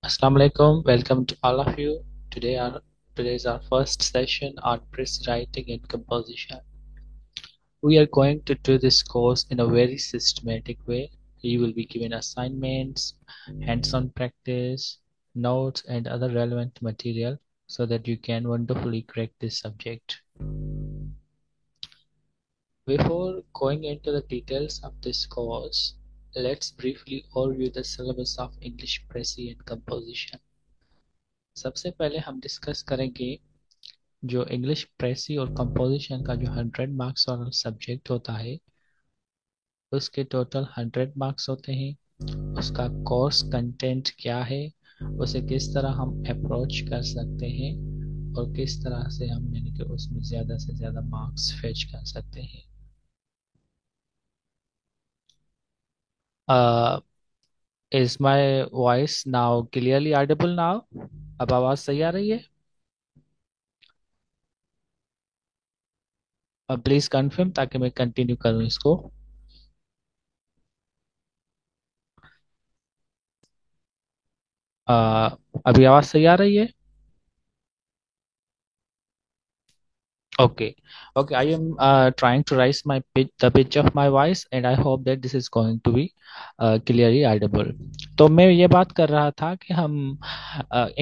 Assalamu alaikum. Welcome to all of you. Today is our first session on press writing and composition. We are going to do this course in a very systematic way. You will be given assignments, hands-on practice, notes, and other relevant material so that you can wonderfully crack this subject. Before going into the details of this course, let's briefly overview the syllabus of English Pressy and Composition. सबसे पहले हम discuss करेंगे जो English प्रेसी और composition का जो 100 marks वाला subject होता है उसके टोटल 100 मार्क्स होते हैं। उसका कोर्स कंटेंट क्या है, उसे किस तरह हम अप्रोच कर सकते हैं और किस तरह से हम यानी कि उसमें ज़्यादा से ज़्यादा मार्क्स फेच कर सकते हैं। Is my voice now clearly Audible now? अब आवाज़ सही आ रही है? प्लीज़ कंफर्म ताकि मैं कंटिन्यू करूँ इसको। अभी आवाज़ सही आ रही है? Okay, okay. I am trying to raise the pitch of my voice, and I hope that this is going to be clearly audible. तो मैं ये बात कर रहा था कि हम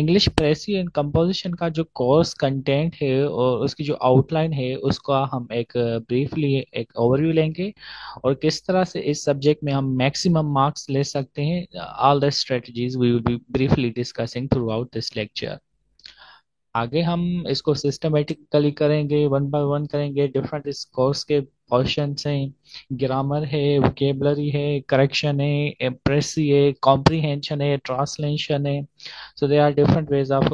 इंग्लिश प्रेसी एंड कंपोजिशन का जो कोर्स कंटेंट है और उसकी जो आउटलाइन है उसका हम एक ब्रीफली एक ओवरव्यू लेंगे और किस तरह से इस सब्जेक्ट में हम मैक्सिमम मार्क्स ले सकते हैं। All the strategies we will be briefly discussing throughout this lecture. आगे हम इसको सिस्टमेटिकली करेंगे, वन बाय वन करेंगे। डिफरेंट इस कोर्स के पोर्शंस हैं, ग्रामर है, वोकेबलरी है, करेक्शन है, प्रेसी है, कॉम्प्रिहेंशन है, ट्रांसलेशन है। So there are different ways of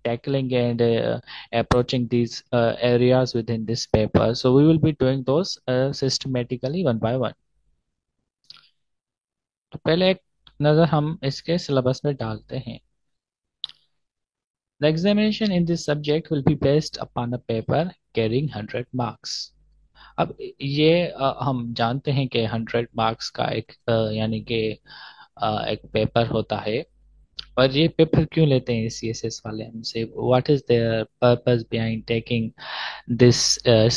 tackling and approaching these areas within this paper. So we will be doing those systematically one by one. तो पहले एक नज़र हम इसके सिलेबस में डालते हैं। The examination in this subject will be based upon a paper carrying 100 marks. अब ये हम जानते हैं कि 100 मार्क्स का एक यानी कि एक पेपर होता है। और ये पेपर क्यों लेते हैं सीएसएस वाले हमसे? What is their purpose behind taking this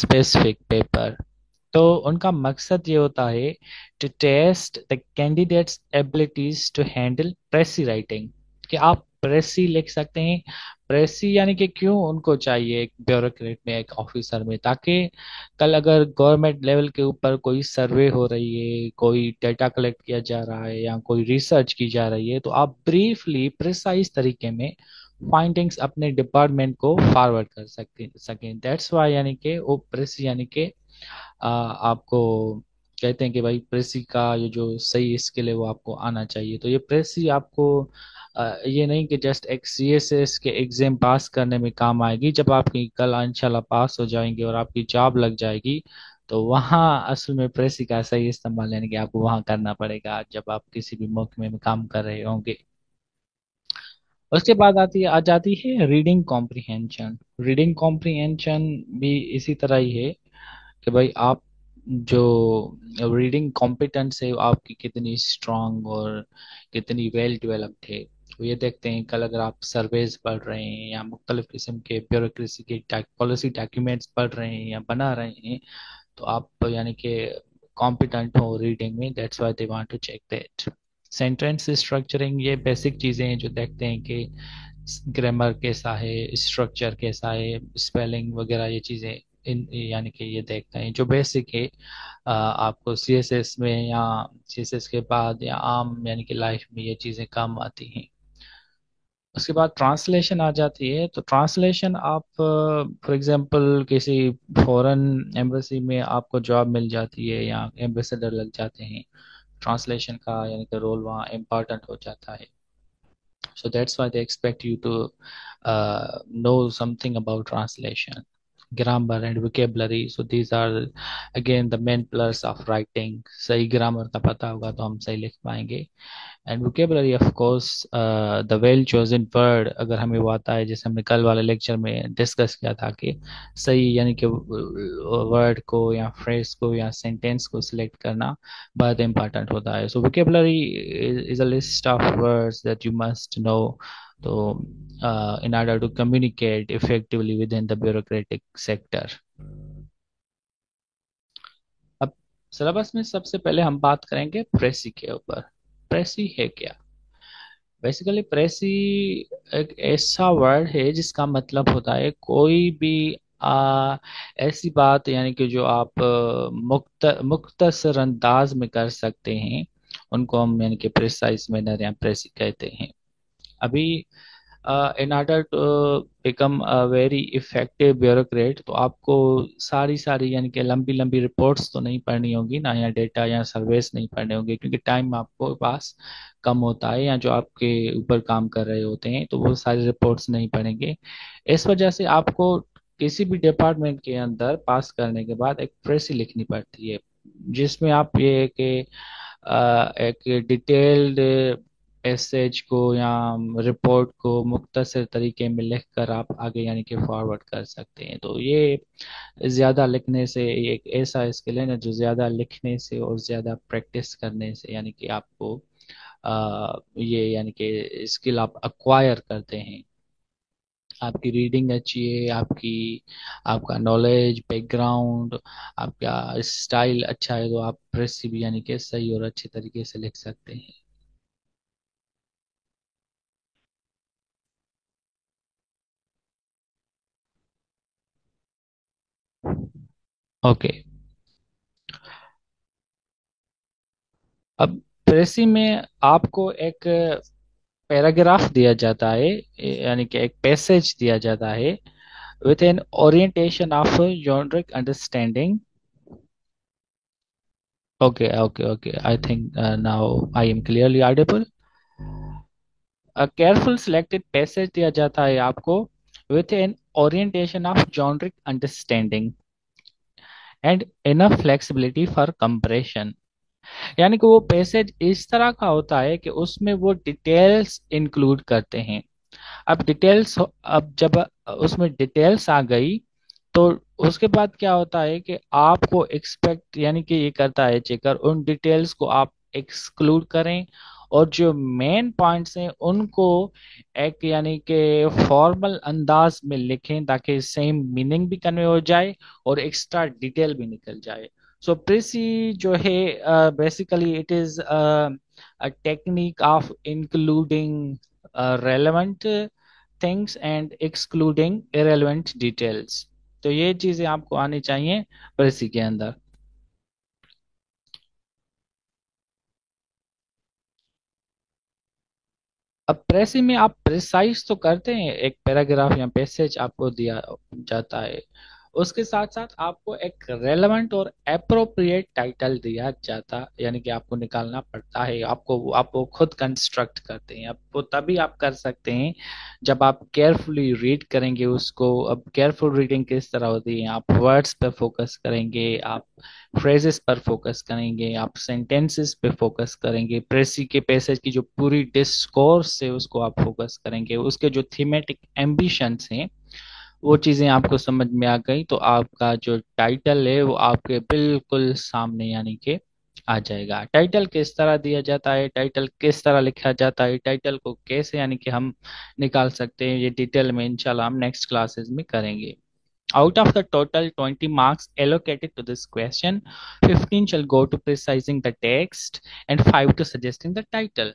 specific paper? तो उनका मकसद ये होता है to test the candidates abilities to handle precis writing, कि आप प्रेसी लिख सकते हैं। प्रेसी यानी कि क्यों उनको चाहिए एक ब्यूरोक्रेट में, एक ऑफिसर में, ताकि कल अगर गवर्नमेंट लेवल के ऊपर कोई सर्वे हो रही है, कोई डेटा कलेक्ट किया जा रहा है या कोई रिसर्च की जा रही है, तो आप ब्रीफली प्रिसाइज तरीके में फाइंडिंग्स अपने डिपार्टमेंट को फॉरवर्ड कर सकते सकें। दैट्स वाई यानी कि वो प्रेसी यानी कि आपको कहते हैं कि भाई प्रेसी का ये जो सही स्किल है वो आपको आना चाहिए। तो ये प्रेसी आपको ये नहीं कि जस्ट एक सीएसएस के एग्जाम पास करने में काम आएगी। जब आपकी कल इंशाल्लाह पास हो जाएंगे और आपकी जॉब लग जाएगी तो वहाँ असल में प्रेसी का सही इस्तेमाल यानी कि आपको वहाँ करना पड़ेगा जब आप किसी भी महकमे में काम कर रहे होंगे। उसके बाद आ जाती है रीडिंग कॉम्प्रिहेंशन। रीडिंग कॉम्प्रिहेंशन भी इसी तरह ही है कि भाई आप जो रीडिंग कॉम्पिटेंस है वो आपकी कितनी स्ट्रांग और कितनी वेल डेवलप्ड है। तो ये देखते हैं कल अगर आप सर्वेज पढ़ रहे हैं या मुख्तलिफ किस्म के ब्यूरोक्रेसी के पॉलिसी डॉक्यूमेंट्स पढ़ रहे हैं या बना रहे हैं तो आप यानी कि कॉम्पिटेंट हो रीडिंग में। That's why they want to check that. Sentence structuring, ये बेसिक चीज़ें हैं जो देखते हैं कि ग्रामर कैसा है, स्ट्रक्चर कैसा है, स्पेलिंग वगैरह, ये चीज़ें इन यानी कि ये देखते हैं जो बेसिक है। आपको सीएसएस में या सीएसएस के बाद या आम यानी कि लाइफ में ये चीज़ें काम आती हैं। उसके बाद ट्रांसलेशन आ जाती है। तो ट्रांसलेशन आप फॉर एग्जांपल किसी फॉरेन एम्बेसी में आपको जॉब मिल जाती है या एम्बेसडर लग जाते हैं, ट्रांसलेशन का यानी कि रोल वहाँ इम्पोर्टेंट हो जाता है। So that's why they expect you to know something about translation. grammar and vocabulary. So these are again the main pillars of writing. सही grammar का पता होगा तो हम सही लिख पाएंगे. And vocabulary of course, the well chosen word, अगर हमें वो आता है, जैसे हमने कल वाले लेक्चर में डिस्कस किया था कि सही यानी कि वर्ड को या फ्रेज को या सेंटेंस को सिलेक्ट करना बहुत इंपॉर्टेंट होता है. So vocabulary is a list of words that you must know, तो in order to communicate effectively within the bureaucratic sector. अब सिलेबस में सबसे पहले हम बात करेंगे प्रेसी के ऊपर. प्रेसी है क्या? बेसिकली प्रेसी एक ऐसा वर्ड है जिसका मतलब होता है कोई भी ऐसी बात, यानी कि जो आप मुख्तसर अंदाज में कर सकते हैं, उनको हम यानी कि प्रिसाइज मैनर या प्रेसी कहते हैं. अभी in order to become a very effective bureaucrat, तो आपको सारी सारी यानी कि लंबी लंबी रिपोर्ट्स तो नहीं पढ़नी होगी ना, या डेटा या सर्वेस नहीं पढ़ने होंगे, क्योंकि टाइम आपको पास कम होता है, या जो आपके ऊपर काम कर रहे होते हैं तो वो सारी रिपोर्ट्स नहीं पढ़ेंगे. इस वजह से आपको किसी भी डिपार्टमेंट के अंदर पास करने के बाद एक प्रेसी लिखनी पड़ती है, जिसमें आप ये कि एक डिटेल्ड पैसेज को या रिपोर्ट को मुख्तसर तरीके में लिख कर आप आगे यानी कि फॉरवर्ड कर सकते हैं. तो ये ज़्यादा लिखने से, ये एक ऐसा स्किल है ना जो ज़्यादा लिखने से और ज़्यादा प्रैक्टिस करने से यानी कि आपको ये यानी कि स्किल आप अक्वायर करते हैं. आपकी रीडिंग अच्छी है, आपकी आपका नॉलेज बैकग्राउंड, आपका स्टाइल अच्छा है, तो आप प्रेस भी यानी कि सही और अच्छे तरीके से लिख सकते हैं. ओके. अब प्रेसी में आपको एक पैराग्राफ दिया जाता है, यानी कि एक पैसेज दिया जाता है with an orientation of generic understanding. Okay okay okay, I think now I am clearly audible. Careful selected passage दिया जाता है आपको with an orientation of generic understanding and enough flexibility for compression. यानी कि वो पैसेज इस तरह का होता है कि उसमें वो डिटेल्स इंक्लूड करते हैं. अब डिटेल्स, अब जब उसमें डिटेल्स आ गई तो उसके बाद क्या होता है कि आपको एक्सपेक्ट यानी कि ये करता है चेकर उन डिटेल्स को आप एक्सक्लूड करें, और जो मेन पॉइंट्स हैं उनको एक यानी कि फॉर्मल अंदाज में लिखें, ताकि सेम मीनिंग भी कन्वे हो जाए और एक्स्ट्रा डिटेल भी निकल जाए. सो प्रेसी जो है, basically it is a technique of including relevant things and excluding irrelevant details. तो ये चीजें आपको आनी चाहिए प्रेसी के अंदर. अब प्रेसी में आप प्रिसाइज तो करते हैं, एक पैराग्राफ या पैसेज आपको दिया जाता है, उसके साथ साथ आपको एक रेलेवेंट और अप्रोप्रिएट टाइटल दिया जाता, यानी कि आपको निकालना पड़ता है. आप वो खुद कंस्ट्रक्ट करते हैं. अब वो तभी आप कर सकते हैं जब आप केयरफुली रीड करेंगे उसको. अब केयरफुल रीडिंग किस तरह होती है? आप वर्ड्स पे फोकस करेंगे, आप फ्रेजेस पर फोकस करेंगे, आप सेंटेंसेस पे फोकस करेंगे, प्रेसी के पैसेज की जो पूरी डिस्कोर्स है उसको आप फोकस करेंगे, उसके जो थीमेटिक एम्बिशंस हैं वो चीजें आपको समझ में आ गई, तो आपका जो टाइटल है वो आपके बिल्कुल सामने यानी कि आ जाएगा. टाइटल किस तरह दिया जाता है, टाइटल किस तरह लिखा जाता है, टाइटल को कैसे यानी कि हम निकाल सकते हैं, ये डिटेल में इंशाल्लाह हम नेक्स्ट क्लासेस में करेंगे. Out of the total 20 marks allocated to this question, 15 shall go to precising the text and 5 to suggesting the title.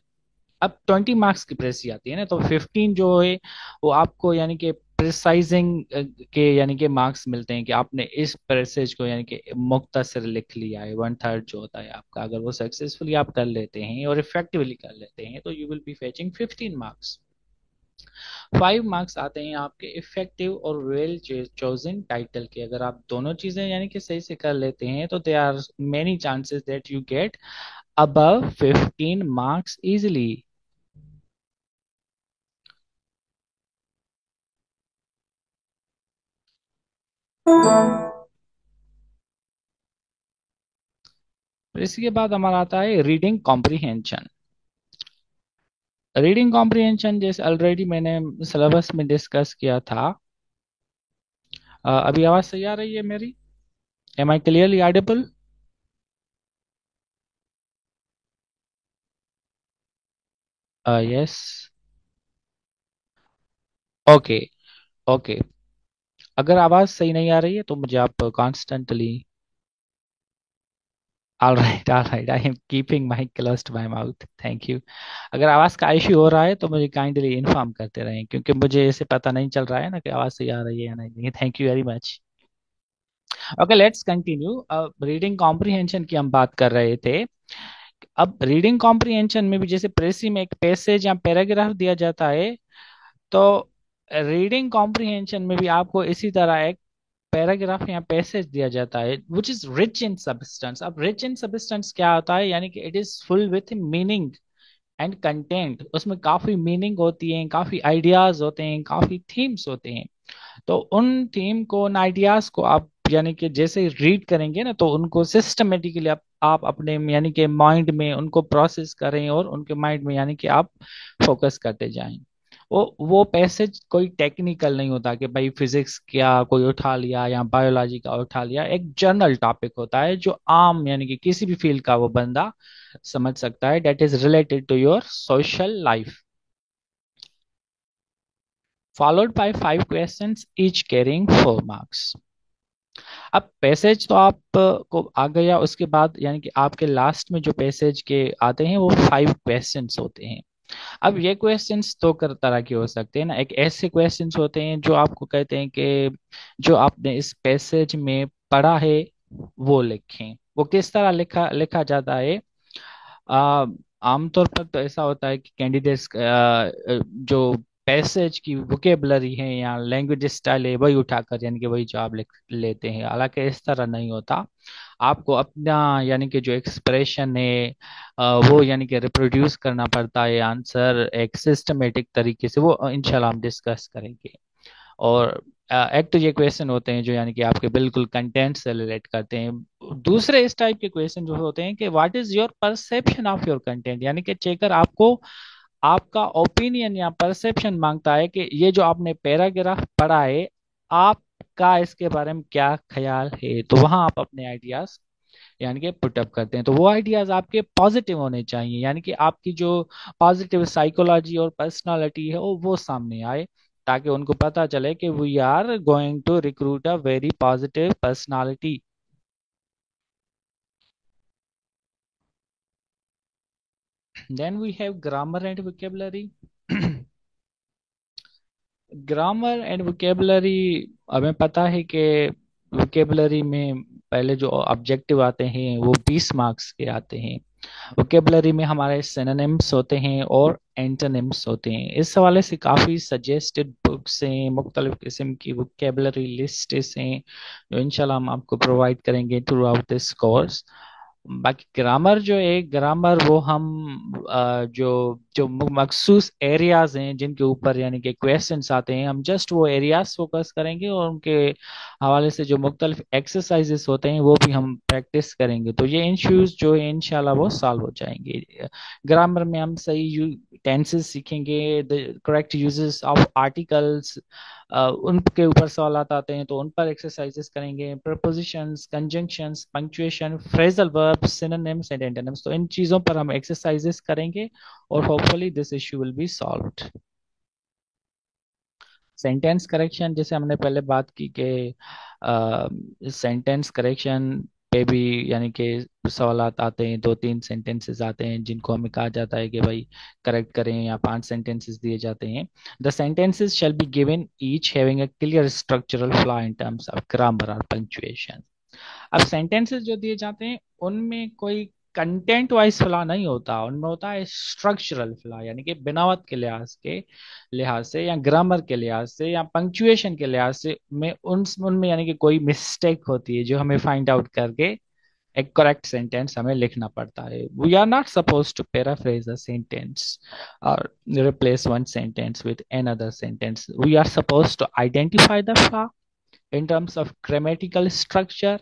अब 20 मार्क्स की प्रेसी आती है ना, तो 15 जो है वो आपको यानी कि प्रिसाइजिंग के यानी कि मार्क्स मिलते हैं, कि आपने इस पैसेज को यानी कि मुख्तसर लिख लिया है. वन थर्ड जो होता है आपका, अगर वो सक्सेसफुली आप कर लेते हैं और इफेक्टिवली कर लेते हैं, तो you will be fetching 15 marks. 5 marks आते हैं आपके इफेक्टिव और वेल चोजन टाइटल के. अगर आप दोनों चीजें यानी कि सही से कर लेते हैं तो they are many chances that you get above 15 marks easily. फिर इसके बाद हमारा आता है रीडिंग कॉम्प्रिहेंशन। रीडिंग कॉम्प्रिहेंशन जैसे ऑलरेडी मैंने सिलेबस में डिस्कस किया था। अभी आवाज सही आ रही है मेरी? Am I clearly audible? Yes. Okay. Okay. अगर आवाज सही नहीं आ रही है तो मुझे आप constantly. All right, I am keeping my close to my mouth, thank you. अगर आवाज का इश्यू हो रहा है तो मुझे काइंडली इन्फॉर्म करते रहें, क्योंकि मुझे ऐसे पता नहीं चल रहा है ना कि आवाज सही आ रही है या नहीं। Thank you very much. Okay, let's continue. अब रीडिंग कॉम्प्रिहेंशन की हम बात कर रहे थे। अब रीडिंग कॉम्प्रिहेंशन में भी जैसे प्रेसी में एक पैसेज या पैराग्राफ दिया जाता है, तो रीडिंग कॉम्प्रिहेंशन में भी आपको इसी तरह एक पैराग्राफ या पैसेज दिया जाता है which is rich in substance. अब रिच इन सब्सटेंस क्या होता है, यानी कि it is full with meaning and content. उसमें काफी मीनिंग होती है, काफी आइडियाज होते हैं, काफी थीम्स होते हैं। तो उन थीम को, उन आइडियाज को आप यानी कि जैसे रीड करेंगे ना, तो उनको सिस्टमेटिकली आप अपने यानी कि माइंड में उनको प्रोसेस करें और उनके माइंड में यानी कि आप फोकस करते जाएं। वो पैसेज कोई टेक्निकल नहीं होता कि भाई फिजिक्स क्या कोई उठा लिया या बायोलॉजी का उठा लिया। एक जनरल टॉपिक होता है जो आम यानी कि किसी भी फील्ड का वो बंदा समझ सकता है, that is related to your social life. Followed by 5 questions each carrying 4 marks. अब पैसेज तो आप को आ गया, उसके बाद यानी कि आपके लास्ट में जो पैसेज के आते हैं वो 5 क्वेश्चंस होते हैं। अब ये क्वेश्चंस दो तरह के हो सकते हैं ना। एक ऐसे क्वेश्चंस होते हैं जो आपको कहते हैं कि जो आपने इस पैसेज में पढ़ा है वो लिखें। वो किस तरह लिखा लिखा जाता है? आ, आमतौर पर तो ऐसा होता है कि कैंडिडेट्स जो पैसेज की वोकेबलरी है या लैंग्वेज स्टाइल है वही उठाकर यानी कि वही जो आप लिख लेते हैं, हालांकि इस तरह नहीं होता। आपको अपना यानी कि जो एक्सप्रेशन है वो यानी कि रिप्रोड्यूस करना पड़ता है आंसर एक सिस्टमेटिक तरीके से। वो इंशाल्लाह हम डिस्कस करेंगे। और एक तो ये क्वेश्चन होते हैं जो यानी कि आपके बिल्कुल कंटेंट से रिलेट करते हैं। दूसरे इस टाइप के क्वेश्चन जो होते हैं कि what is your perception of your content, यानी कि चेकर आपको आपका ओपिनियन या परसेप्शन मांगता है कि ये जो आपने पैराग्राफ पढ़ा है आपका इसके बारे में क्या ख्याल है। तो वहां आप अपने आइडियाज यानी कि पुटअप करते हैं। तो वो आइडियाज आपके पॉजिटिव होने चाहिए, यानी कि आपकी जो पॉजिटिव साइकोलॉजी और पर्सनालिटी है वो सामने आए, ताकि उनको पता चले कि we are going to recruit a very positive personality. Then we have grammar and vocabulary. Grammar and vocabulary, हमें पता है कि वोकेबलरी में पहले जो ऑब्जेक्टिव आते हैं वो 20 मार्क्स के आते हैं। वोकेबलरी में हमारे सिनोनिम्स होते हैं और एंटोनिम्स होते हैं। इस हवाले से काफ़ी सजेस्टेड बुक्स हैं, मुख्तलिफ किस्म की वोकेबलरी लिस्ट हैं जो इंशाल्लाह हम आपको प्रोवाइड करेंगे थ्रू आउट दिस कोर्स। बाकी ग्रामर जो है, ग्रामर वो हम जो जो मखसूस एरियाज हैं जिनके ऊपर यानी कि क्वेश्चंस आते हैं, हम जस्ट वो एरियाज फोकस करेंगे और उनके हवाले से जो मुख्तलिफ एक्सरसाइजेस होते हैं वो भी हम प्रैक्टिस करेंगे। तो ये इश्यूज जो है इंशाल्लाह वो सॉल्व हो जाएंगे। ग्रामर में हम सही टेंसेस सीखेंगे, the correct uses of articles, उनके ऊपर सवाल आते हैं तो उन पर एक्सरसाइजेस करेंगे। Propositions, conjunctions, punctuation, phrasal verbs, synonyms and antonyms, तो इन चीज़ों पर हम एक्सरसाइजेस करेंगे और hopefully this issue will be solved. Sentence correction, जैसे हमने पहले बात की कि सेंटेंस करेक्शन पे भी यानी कि सवालात आते हैं। 2-3 सेंटेंसेस आते हैं जिनको हमें कहा जाता है कि भाई करेक्ट करें, या 5 सेंटेंसेस दिए जाते हैं। The sentences shall be given each having a clear structural flaw in terms of grammar और पंक्चुएशन। अब सेंटेंसेस जो दिए जाते हैं उनमें कोई कंटेंट वाइज फ्लॉ नहीं होता, उनमें होता है स्ट्रक्चरल फ्लॉ, यानी कि बनावट के लिहाज से या ग्रामर के लिहाज से या पंक्चुएशन के लिहाज से में उनमें यानी कि कोई मिस्टेक होती है जो हमें फाइंड आउट करके एक करेक्ट सेंटेंस हमें लिखना पड़ता है। We are not suppose to paraphrase a sentence और replace one sentence with another sentence. We are supposed to identify the flaw, in terms of grammatical structure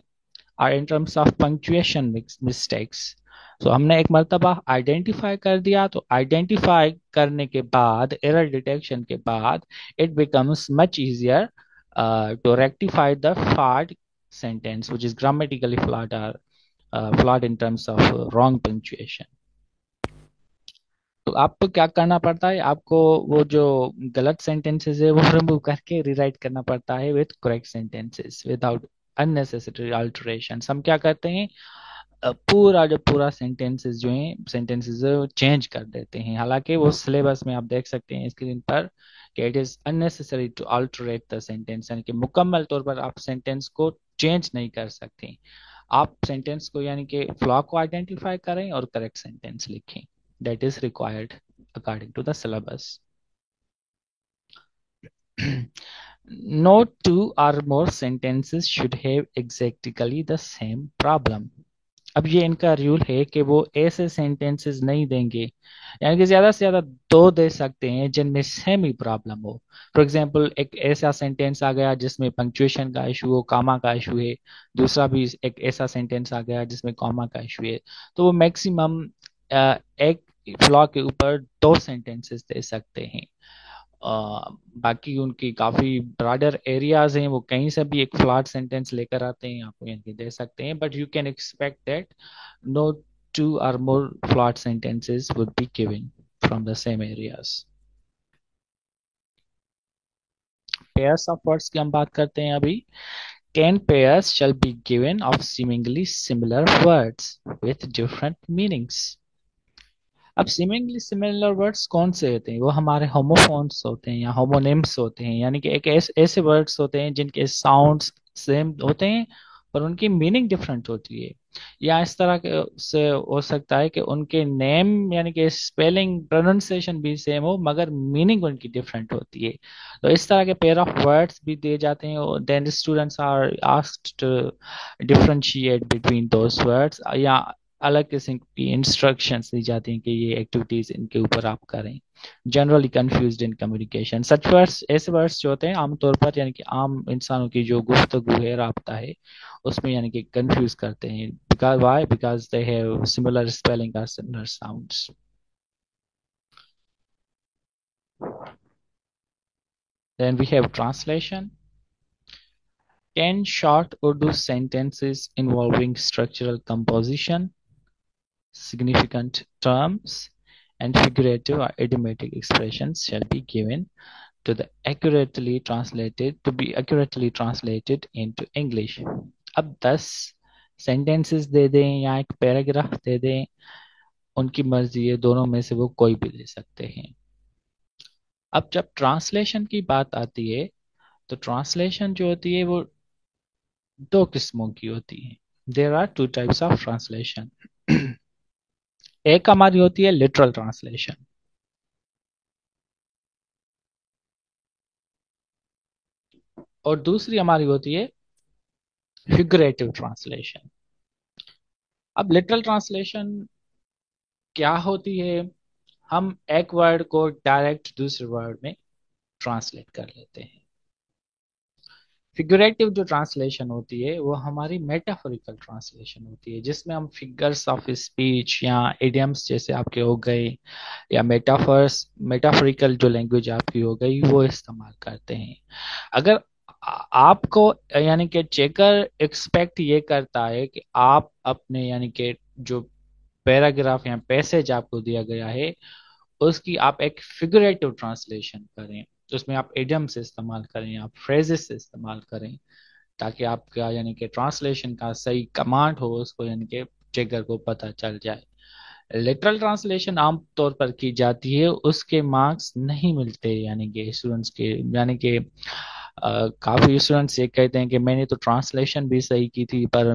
or in terms of punctuation mistakes. So हमने एक मर्तबा identify कर दिया, तो identify करने के बाद, एरर डिटेक्शन के बाद, it becomes much easier to rectify the flawed sentence which is grammatically flawed or flawed in terms of wrong punctuation. तो आपको क्या करना पड़ता है, आपको वो जो गलत सेंटेंसेस है वो रिमूव करके रीराइट करना पड़ता है with correct sentences without unnecessary alteration. हम क्या करते हैं, पूरा जो पूरा सेंटेंसेस जो है सेंटेंसेस चेंज कर देते हैं, हालांकि वो सिलेबस में आप देख सकते हैं स्क्रीन पर कि it is unnecessary to alterate the sentence, यानी कि मुकम्मल तौर पर आप सेंटेंस को चेंज नहीं कर सकते। आप सेंटेंस को यानी कि फ्लॉ को आइडेंटिफाई करें और करेक्ट सेंटेंस लिखें, that is required according to the syllabus. No two or more sentences should have exactly the same problem. अब ये इनका रूल है कि वो ऐसे सेंटेंसेस नहीं देंगे, यानी कि ज्यादा से ज्यादा दो दे सकते हैं जिनमें सेम ही प्रॉब्लम हो। फॉर एग्जांपल, एक ऐसा सेंटेंस आ गया जिसमें पंक्चुएशन का इशू हो, कामा का इशू है, दूसरा भी एक ऐसा सेंटेंस आ गया जिसमें कॉमा का इशू है, तो वो मैक्सिमम एक फ्लॉ के ऊपर दो सेंटेंसेस दे सकते हैं। बाकी उनकी काफी ब्रॉडर एरियाज हैं, वो कहीं से भी एक फ्लॉट सेंटेंस लेकर आते हैं, आपको यानी दे सकते हैं, but you can expect that no two और more flawed sentences would be given from the same areas. Pairs of words की हम बात करते हैं अभी। 10 pairs shall be given of seemingly similar words with different meanings. अब seemingly similar words कौन से होते हैं, वो हमारे होमोफोन्स होते हैं या होमोनिम्स होते हैं, यानी कि एक ऐसे वर्ड्स होते हैं जिनके साउंड्स सेम होते हैं पर उनकी मीनिंग डिफरेंट होती है। या इस तरह के से हो सकता है कि उनके नेम यानी कि स्पेलिंग प्रोनाउंसिएशन भी सेम हो मगर मीनिंग उनकी डिफरेंट होती है। तो इस तरह के पेयर ऑफ वर्ड्स भी दिए जाते हैं, then students are asked to differentiate between those words, या अलग किस्म की इंस्ट्रक्शंस दी जाती हैं कि ये एक्टिविटीज इनके ऊपर आप करें। Generally confused in communication, such words ऐसे वर्ड्स जो होते हैं आमतौर पर यानी कि आम इंसानों की जो गुफ्तगू है, राब्ता है, उसमें यानी कि कंफ्यूज करते हैं। Because why, because they have similar spelling और similar sounds. Then we have translation. 10 short Urdu sentences involving structural composition, significant terms, and figurative or idiomatic expressions shall be given to be accurately translated into English. अब 10 sentences दे दें या एक paragraph दे दें, उनकी मर्जी है, दोनों में से वो कोई भी दे सकते हैं। अब जब ट्रांसलेशन की बात आती है तो ट्रांसलेशन जो होती है वो दो किस्मों की होती है। There are two types of translation. एक हमारी होती है लिटरल ट्रांसलेशन, और दूसरी हमारी होती है फिगरेटिव ट्रांसलेशन। अब लिटरल ट्रांसलेशन क्या होती है, हम एक वर्ड को डायरेक्ट दूसरे वर्ड में ट्रांसलेट कर लेते हैं। फिगरेटिव जो ट्रांसलेशन होती है वो हमारी मेटाफोरिकल ट्रांसलेशन होती है, जिसमें हम फिगर्स ऑफ स्पीच या इडियम्स जैसे आपके हो गए या मेटाफोरिकल जो लैंग्वेज आपकी हो गई वो इस्तेमाल करते हैं। अगर आपको यानी कि चेकर एक्सपेक्ट ये करता है कि आप अपने यानी कि जो पैराग्राफ या पैसेज आपको दिया गया है उसकी आप एक फिगरेटिव ट्रांसलेशन करें, उसमें आप इडियम्स इस्तेमाल करें, आप फ्रेजेस इस्तेमाल करें, ताकि आपका यानी कि ट्रांसलेशन का सही कमांड हो, उसको यानी कि चेकर को पता चल जाए। लिटरल ट्रांसलेशन आम तौर पर की जाती है, उसके मार्क्स नहीं मिलते यानी कि स्टूडेंट्स के, यानी कि काफी स्टूडेंट्स ये कहते हैं कि मैंने तो ट्रांसलेशन भी सही की थी पर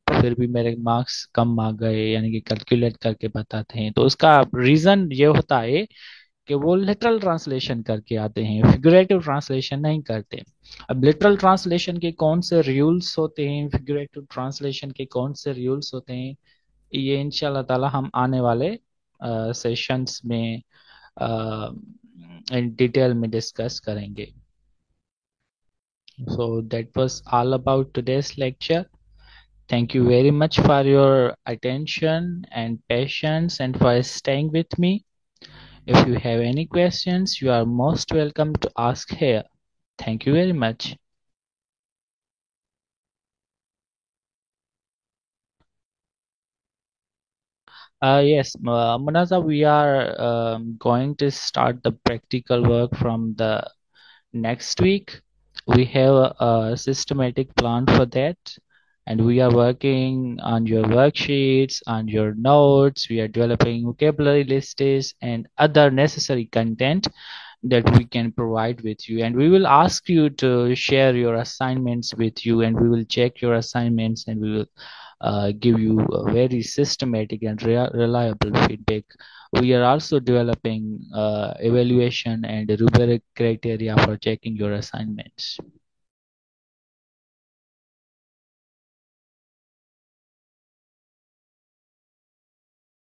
फिर भी मेरे मार्क्स कम आ गए, यानी कि कैलकुलेट करके बताते हैं। तो उसका रीजन ये होता है कि वो लिटरल ट्रांसलेशन करके आते हैं, फिगरेटिव ट्रांसलेशन नहीं करते। अब लिटरल ट्रांसलेशन के कौन से रूल्स होते हैं, फिगरेटिव ट्रांसलेशन के कौन से रूल्स होते हैं, ये इंशाल्लाह ताला हम आने वाले सेशंस में इन डिटेल में डिस्कस करेंगे। So that was all about today's lecture. Thank you very much for your attention and patience and for staying with me. If you have any questions, you are most welcome to ask here. Thank you very much. Yes, Munaza, we are going to start the practical work from the next week. We have a systematic plan for that, and we are working on your worksheets, on your notes. We are developing vocabulary lists and other necessary content that we can provide with you. And we will ask you to share your assignments with you, and we will check your assignments, and we will give you a very systematic and reliable feedback. We are also developing evaluation and rubric criteria for checking your assignments.